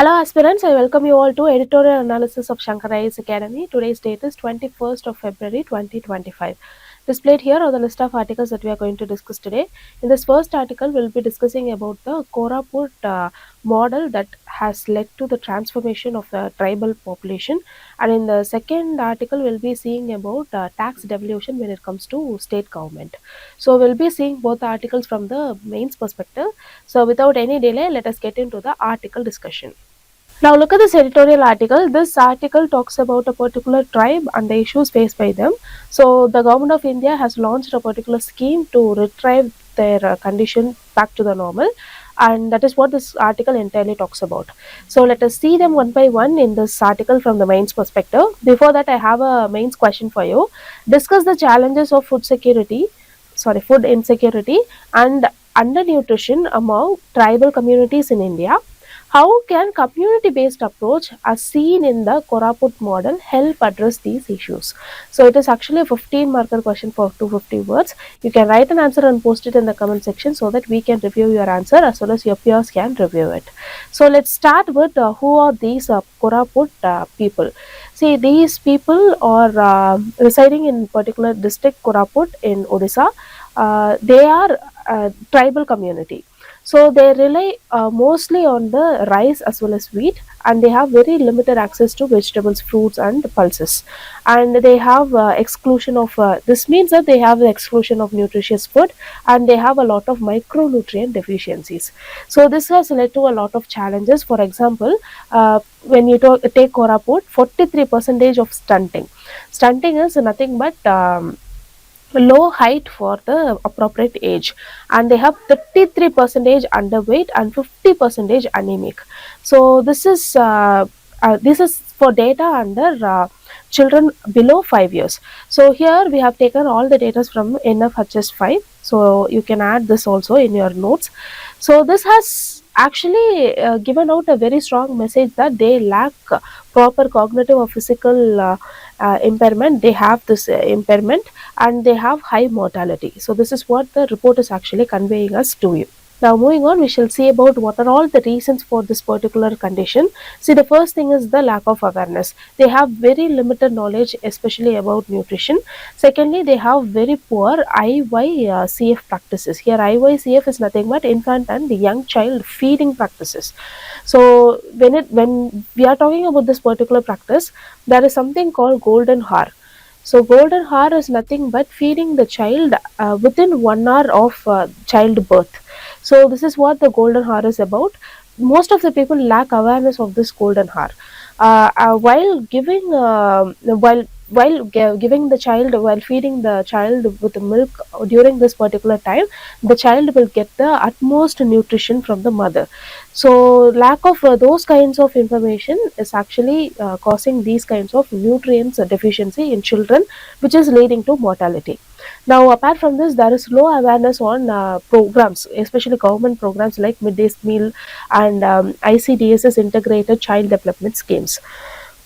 Hello aspirants, I welcome you all to Editorial Analysis of Shankar IAS Academy. Today's date is 21st of February 2025. Displayed here are the list of articles that we are going to discuss today. In this first article, we'll be discussing about the Koraput model that has led to the transformation of the tribal population. And in the second article, we'll be seeing about tax devolution when it comes to state government. So we'll be seeing both the articles from the mains perspective. So without any delay, let us get into the article discussion. Now look at this editorial article. This article talks about a particular tribe and the issues faced by them. So the government of India has launched a particular scheme to retrieve their condition back to the normal, and that is what this article entirely talks about. So let us see them one by one in this article from the mains perspective. Before that, I have a mains question for you. Discuss the challenges of food insecurity and undernutrition among tribal communities in India. How can community-based approach as seen in the Koraput model help address these issues? So it is actually a 15 marker question for 250 words. You can write an answer and post it in the comment section so that we can review your answer as well as your peers can review it. So let's start with who are these Koraput people. See, these people are residing in particular district Koraput in Odisha. They are a tribal community. So they rely mostly on the rice as well as wheat, and they have very limited access to vegetables, fruits, and pulses. And they have exclusion of this means that they have the exclusion of nutritious food, and they have a lot of micronutrient deficiencies. So this has led to a lot of challenges. For example, when you take Koraput, 43% of stunting. Stunting is nothing but low height for the appropriate age, and they have 33% underweight and 50% anemic. So this is for data under children below 5 years. So here we have taken all the data from NFHS 5, so you can add this also in your notes. So this has actually given out a very strong message that they lack proper cognitive or physical impairment. They have this impairment, and they have high mortality. So this is what the report is actually conveying us to you. Now moving on, we shall see about what are all the reasons for this particular condition. See, the first thing is the lack of awareness. They have very limited knowledge, especially about nutrition. Secondly, they have very poor IYCF practices. Here IYCF is nothing but infant and young child feeding practices. So when we are talking about this particular practice, there is something called golden hour. So golden hour is nothing but feeding the child within 1 hour of childbirth. So this is what the golden hour is about. Most of the people lack awareness of this golden hour. While giving giving the child, while feeding the child with the milk during this particular time, the child will get the utmost nutrition from the mother. So lack of those kinds of information is actually causing these kinds of nutrients deficiency in children, which is leading to mortality. Now, apart from this, there is low awareness on programs, especially government programs like midday meal and ICDS's integrated child development schemes.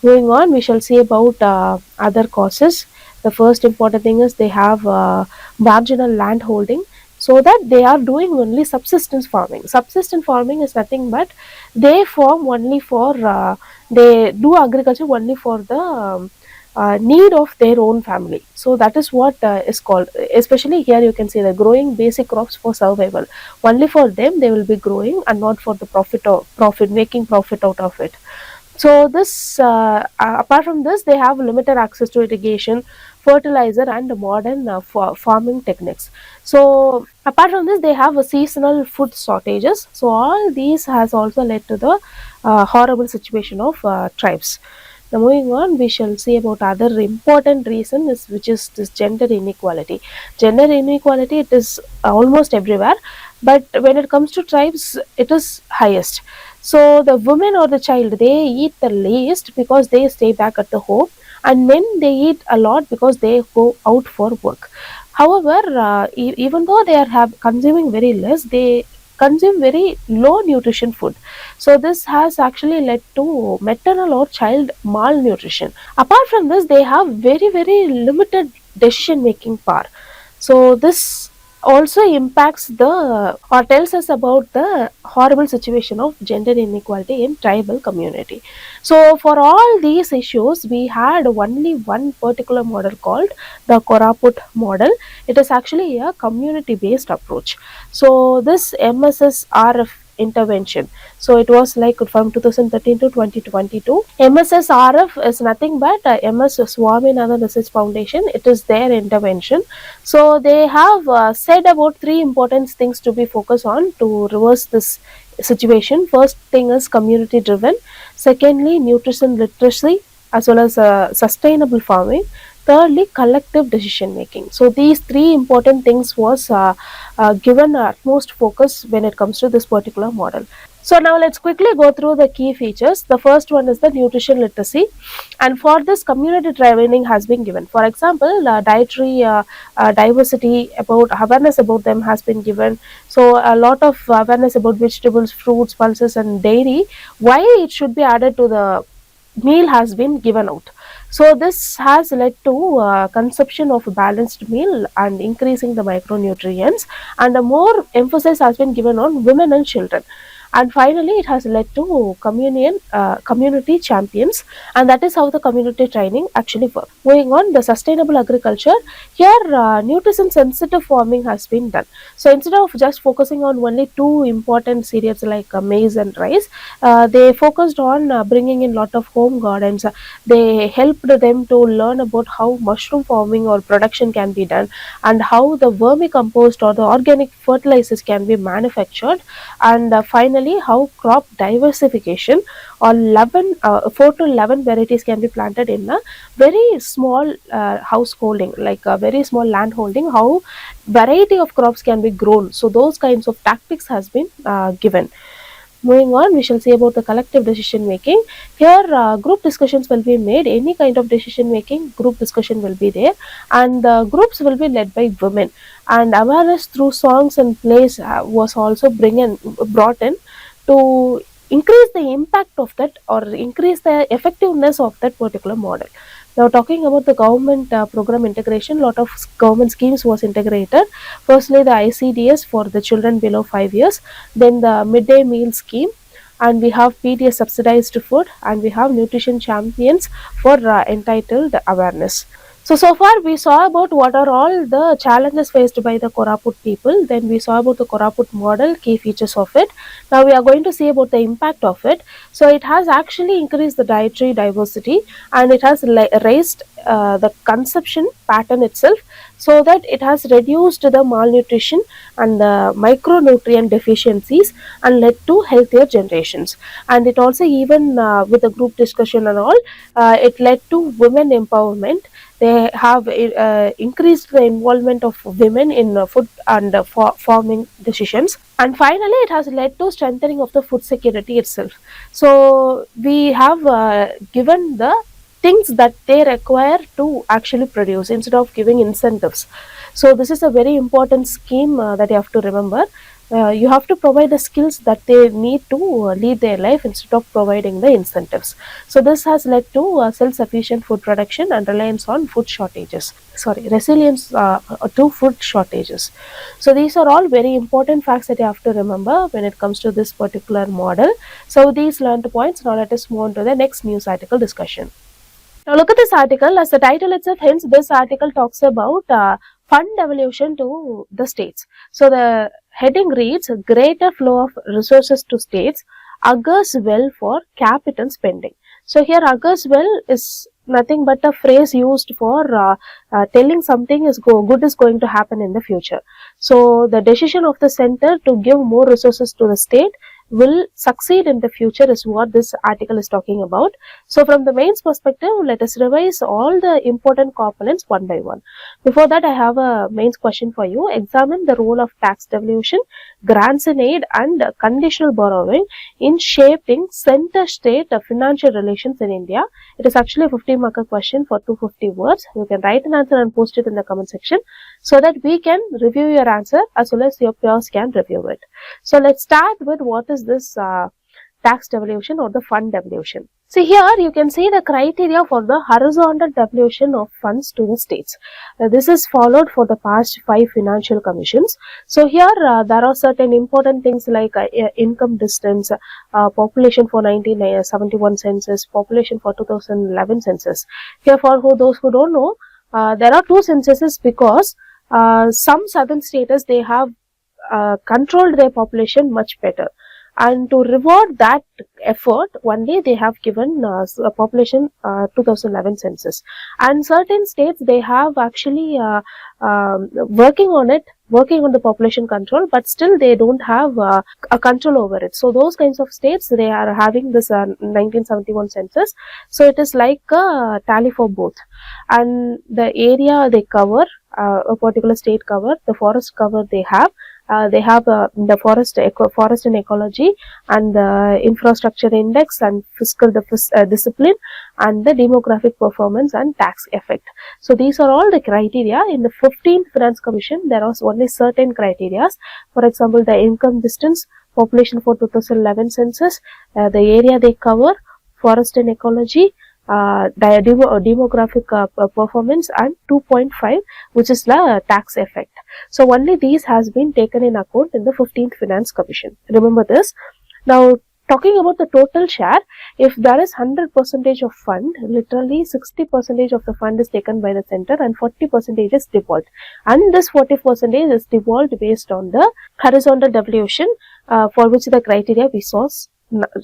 Moving on, we shall see about other causes. The first important thing is they have marginal land holding, so that they are doing only subsistence farming. Subsistence farming is nothing but they farm only for they do agriculture only for the need of their own family. So that is what is called, especially here you can see the growing basic crops for survival. Only for them they will be growing, and not for the making profit out of it. So this apart from this, they have limited access to irrigation, fertilizer, and modern farming techniques. So apart from this, they have a seasonal food shortages. So all these has also led to the horrible situation of tribes. Now moving on, we shall see about other important reason which is this gender inequality. Gender inequality, it is almost everywhere, but when it comes to tribes, it is highest. So the women or the child, they eat the least because they stay back at the home, and men, they eat a lot because they go out for work. However, even though they are consuming very less, they consume very low nutrition food. So this has actually led to maternal or child malnutrition. Apart from this, they have very limited decision making power. So this also impacts the or tells us about the horrible situation of gender inequality in tribal community. So for all these issues, we had only one particular model called the Koraput model. It is actually a community based approach. So this MSSRF intervention, so it was like from 2013 to 2022. MSSRF is nothing but MS Swaminathan Research Foundation. It is their intervention. So they have said about three important things to be focused on to reverse this situation. First thing is community driven. Secondly, nutrition literacy as well as sustainable farming. Thirdly, collective decision making. So these three important things was given utmost focus when it comes to this particular model. So now let's quickly go through the key features. The first one is the nutrition literacy, and for this community training has been given. For example, dietary diversity about awareness about them has been given. So a lot of awareness about vegetables, fruits, pulses, and dairy. Why it should be added to the meal has been given out. So this has led to consumption of a balanced meal and increasing the micronutrients, and the more emphasis has been given on women and children. And finally, it has led to community champions, and that is how the community training actually works. Moving on, the sustainable agriculture. Here, nutrition sensitive farming has been done. So instead of just focusing on only two important cereals like maize and rice, they focused on bringing in lot of home gardens. They helped them to learn about how mushroom farming or production can be done, and how the vermicompost or the organic fertilizers can be manufactured, and finally how crop diversification or 4 to 11 varieties can be planted in a very small householding, like a very small land holding, how variety of crops can be grown. So those kinds of tactics has been given. Moving on, we shall see about the collective decision making. Here, group discussions will be made. Any kind of decision making, group discussion will be there, and the groups will be led by women. And awareness through songs and plays was also brought in to increase the impact of that or increase the effectiveness of that particular model. Now, talking about the government program integration, lot of government schemes was integrated. Firstly, the ICDS for the children below 5 years, then the midday meal scheme, and we have PDS subsidized food, and we have nutrition champions for entitled awareness. So far we saw about what are all the challenges faced by the Koraput people. Then we saw about the Koraput model, key features of it. Now we are going to see about the impact of it. So it has actually increased the dietary diversity, and it has raised the consumption pattern itself, so that it has reduced the malnutrition and the micronutrient deficiencies and led to healthier generations. And it also even with the group discussion and all, it led to women empowerment. They have increased the involvement of women in food and farming decisions. And finally, it has led to strengthening of the food security itself. So we have given the things that they require to actually produce instead of giving incentives. So this is a very important scheme that you have to remember. You have to provide the skills that they need to lead their life instead of providing the incentives. So this has led to self-sufficient food production and reliance on food shortages. Resilience to food shortages. So these are all very important facts that you have to remember when it comes to this particular model. So these learned points. Now let us move on to the next news article discussion. Now look at this article. As the title itself hints, this article talks about fund devolution to the states. So the heading reads, greater flow of resources to states augurs well for capital spending. So here augurs well is nothing but a phrase used for telling something is good is going to happen in the future. So the decision of the center to give more resources to the state will succeed in the future is what this article is talking about. So from the mains perspective, let us revise all the important components one by one. Before that, I have a mains question for you. Examine the role of tax devolution, grants and aid, and conditional borrowing in shaping center-state financial relations in India. It is actually a 50-marker question for 250 words. You can write an answer and post it in the comment section so that we can review your answer as well as your peers can review it. So let's start with what is this tax devolution or the fund devolution. See here, you can see the criteria for the horizontal devolution of funds to the states. This is followed for the past 5 financial commissions. So here, there are certain important things like income distance, population for 1971 census, population for 2011 census. Here, for those who don't know, there are 2 censuses because some southern states, they have controlled their population much better. And to reward that effort, only they have given a population 2011 census. And certain states, they have actually working on the population control, but still they don't have a control over it. So those kinds of states, they are having this 1971 census. So it is like a tally for both. And the area they cover, a particular state cover, the forest cover they have the forest and ecology, and the infrastructure index, and fiscal discipline, and the demographic performance and tax effect. So these are all the criteria. In the 15th Finance Commission, there was only certain criteria. For example, the income distance, population for 2011 census, the area they cover, forest and ecology, demographic performance, and 2.5, which is the tax effect. So only these has been taken in account in the 15th Finance Commission. Remember this. Now, talking about the total share, if there is 100% of fund, literally 60% of the fund is taken by the center and 40% is devolved. And this 40% is devolved based on the horizontal devolution for which the criteria we saw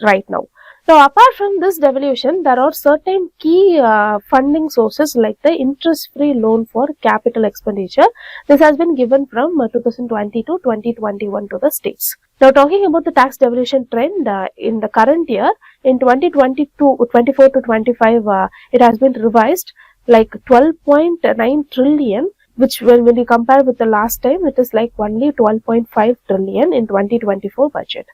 right now. Now, apart from this devolution, there are certain key funding sources like the interest-free loan for capital expenditure. This has been given from 2020 to 2021 to the states. Now, talking about the tax devolution trend in the current year, in 2024 to 25, it has been revised like 12.9 trillion, which when you compare with the last time, it is like only 12.5 trillion in 2024 budget.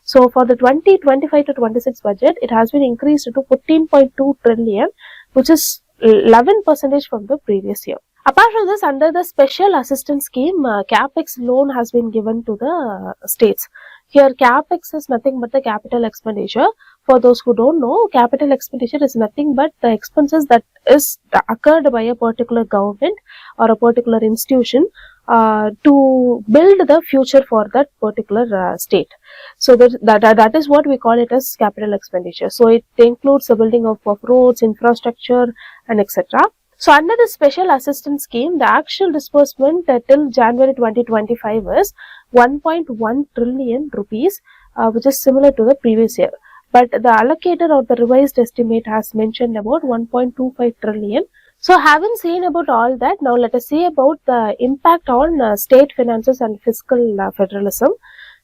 So for the 2025 to 26 budget, it has been increased to 14.2 trillion, which is 11% from the previous year. Apart from this, under the special assistance scheme, CAPEX loan has been given to the states. Here, CAPEX is nothing but the capital expenditure. For those who don't know, capital expenditure is nothing but the expenses that is occurred by a particular government or a particular institution to build the future for that particular state. So that is what we call it as capital expenditure. So it includes the building of roads, infrastructure, and etc. So under the special assistance scheme, the actual disbursement till January 2025 is 1.1 trillion rupees, which is similar to the previous year. But the allocator or the revised estimate has mentioned about 1.25 trillion. So having seen about all that, now let us see about the impact on state finances and fiscal federalism.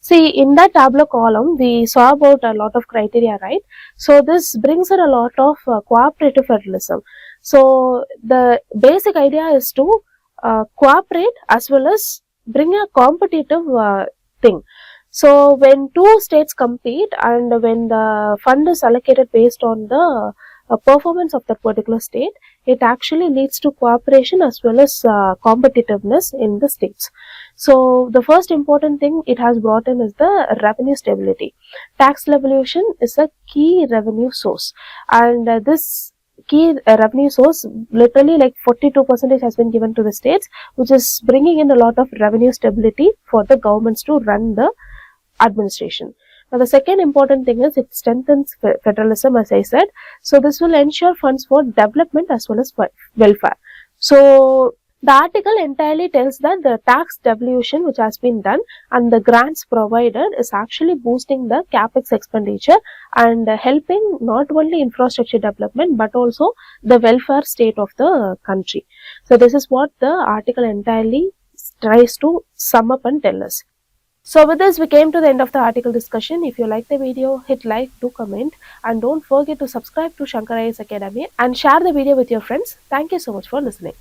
See, in that tableau column, we saw about a lot of criteria, right? So this brings in a lot of cooperative federalism. So the basic idea is to cooperate as well as bring a competitive thing. So when 2 states compete and when the fund is allocated based on the performance of that particular state, it actually leads to cooperation as well as competitiveness in the states. So the first important thing it has brought in is the revenue stability. Tax devolution is a key revenue source, and this key revenue source, literally like 42% has been given to the states, which is bringing in a lot of revenue stability for the governments to run the administration. Now, the second important thing is it strengthens federalism, as I said. So this will ensure funds for development as well as welfare. So the article entirely tells that the tax devolution which has been done and the grants provided is actually boosting the CAPEX expenditure and helping not only infrastructure development but also the welfare state of the country. So this is what the article entirely tries to sum up and tell us. So with this, we came to the end of the article discussion. If you like the video, hit like, do comment, and don't forget to subscribe to Shankar IAS Academy and share the video with your friends. Thank you so much for listening.